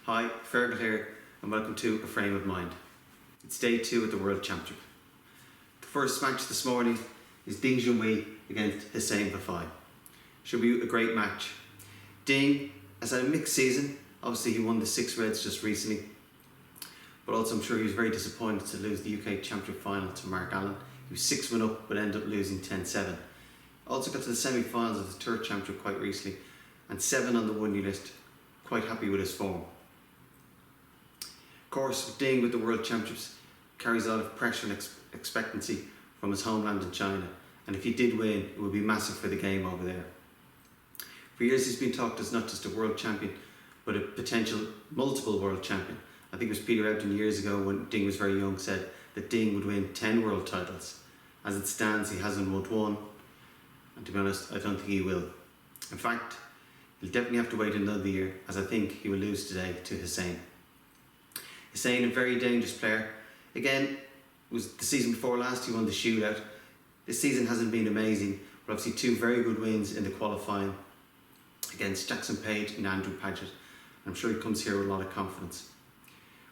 Hi, Fergal here, and welcome to A Frame of Mind. It's day 2 at the World Championship. The first match this morning is Junhui against Hussein. Should be a great match. Ding has had a mixed season. Obviously he won the 6 Reds just recently, but also I'm sure he was very disappointed to lose the UK Championship final to Mark Allen. He was 6-1 up but ended up losing 10-7. Also got to the semi-finals of the Tour Championship quite recently and 7 on the 1-year list. Quite happy with his form. Of course, Ding with the World Championships carries a lot of pressure and expectancy from his homeland in China, and if he did win, it would be massive for the game over there. For years he's been talked as not just a world champion, but a potential multiple world champion. I think it was Peter Ebdon years ago when Ding was very young said that Ding would win 10 world titles. As it stands, he hasn't won one, and to be honest, I don't think he will. In fact, he'll definitely have to wait another year, as I think he will lose today to Hussein. Hussein, a very dangerous player. Again, it was the season before last he won the shootout. This season hasn't been amazing, but obviously 2 very good wins in the qualifying against Jackson Page and Andrew Paget. And I'm sure he comes here with a lot of confidence.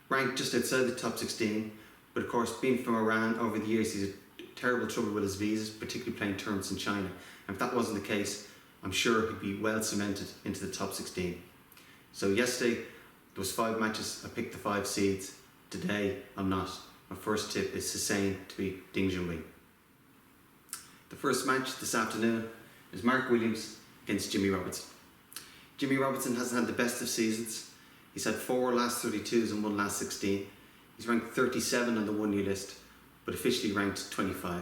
Ranked just outside the top 16, but of course being from Iran over the years he's had terrible trouble with his visas, particularly playing tournaments in China. And if that wasn't the case, I'm sure he'd be well cemented into the top 16. So yesterday there was 5 matches, I picked the 5 seeds. Today I'm not. My first tip is Hussein to beat Junhui. The first match this afternoon is Mark Williams against Jimmy Robertson. Jimmy Robertson hasn't had the best of seasons. He's had 4 last 32s and 1 last 16. He's ranked 37 on the 1-year list, but officially ranked 25. He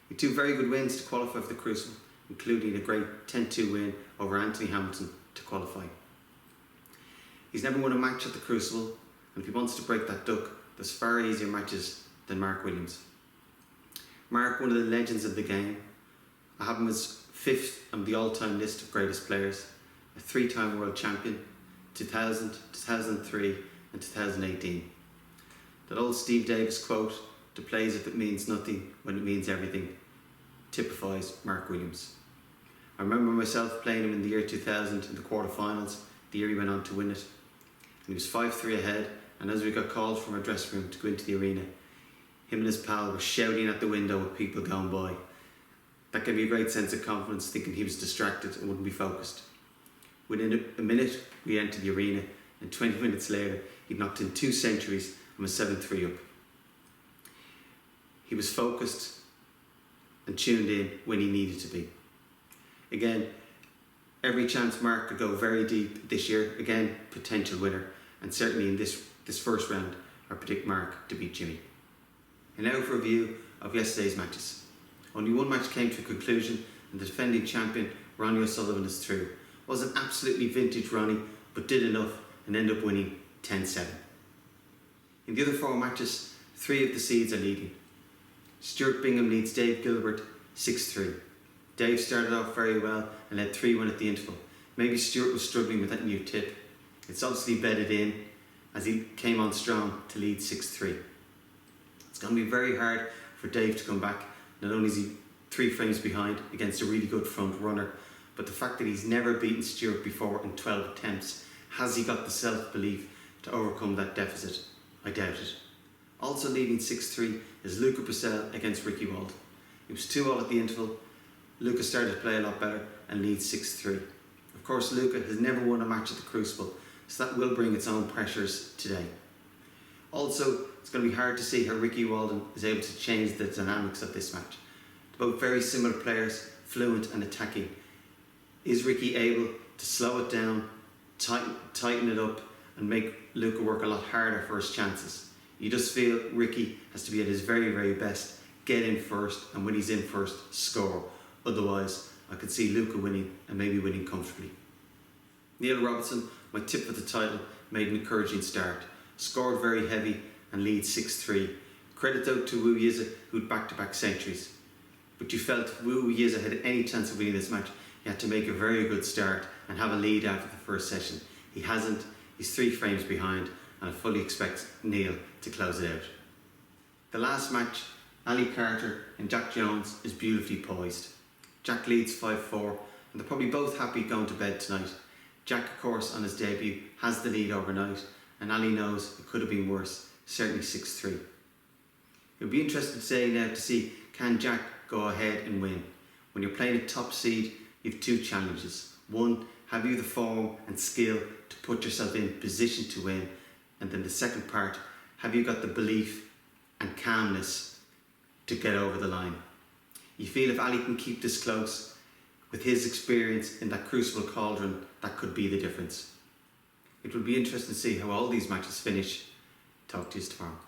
had 2 very good wins to qualify for the Crucible, including a great 10-2 win over Anthony Hamilton to qualify. He's never won a match at the Crucible, and if he wants to break that duck, there's far easier matches than Mark Williams. Mark, one of the legends of the game. I have him as 5th on the all-time list of greatest players, a 3-time world champion, 2000, 2003 and 2018. That old Steve Davis quote, "To play as if it means nothing when it means everything," typifies Mark Williams. I remember myself playing him in the year 2000 in the quarterfinals, the year he went on to win it. And he was 5-3 ahead, and as we got called from our dressing room to go into the arena, him and his pal were shouting at the window with people going by. That gave me a great sense of confidence, thinking he was distracted and wouldn't be focused. Within a minute we entered the arena, and 20 minutes later he'd knocked in 2 centuries and was 7-3 up. He was focused and tuned in when he needed to be. Again, every chance Mark could go very deep this year. Again, potential winner, and certainly in this first round I predict Mark to beat Jimmy. And now for a review of yesterday's matches. Only one match came to a conclusion, and the defending champion Ronnie OSullivan is through. Wasn't absolutely vintage Ronnie, but did enough and ended up winning 10-7. In the other 4 matches, 3 of the seeds are leading. Stewart Bingham leads Dave Gilbert 6-3. Dave started off very well and led 3-1 at the interval. Maybe Stewart was struggling with that new tip. It's obviously bedded in as he came on strong to lead 6-3. It's going to be very hard for Dave to come back. Not only is he 3 frames behind against a really good front runner, but the fact that he's never beaten Stewart before in 12 attempts, has he got the self-belief to overcome that deficit? I doubt it. Also leading 6-3 is Luca Purcell against Ricky Walden. It was 2-all at the interval. Luca started to play a lot better and leads 6-3. Of course, Luca has never won a match at the Crucible, so that will bring its own pressures today. Also, it's going to be hard to see how Ricky Walden is able to change the dynamics of this match. Both very similar players, fluent and attacking. Is Ricky able to slow it down, tighten it up, and make Luca work a lot harder for his chances? You just feel Ricky has to be at his very, very best, get in first, and when he's in first, score. Otherwise, I could see Luca winning, and maybe winning comfortably. Neil Robertson, my tip for the title, made an encouraging start. Scored very heavy and leads 6-3. Credit out to Wu Yiza, who had back-to-back centuries. But you felt if Wu Yiza had any chance of winning this match, he had to make a very good start and have a lead after the first session. He hasn't. He's 3 frames behind, and I fully expect Neil to close it out. The last match, Ali Carter and Jack Jones, is beautifully poised. Jack leads 5-4, and they're probably both happy going to bed tonight. Jack, of course, on his debut, has the lead overnight, and Ali knows it could have been worse, certainly 6-3. It'll be interesting to see, can Jack go ahead and win? When you're playing a top seed, you have two challenges. One, have you the form and skill to put yourself in position to win? And then the second part, have you got the belief and calmness to get over the line? You feel if Ali can keep this close, with his experience in that crucible cauldron, that could be the difference. It will be interesting to see how all these matches finish. Talk to you tomorrow.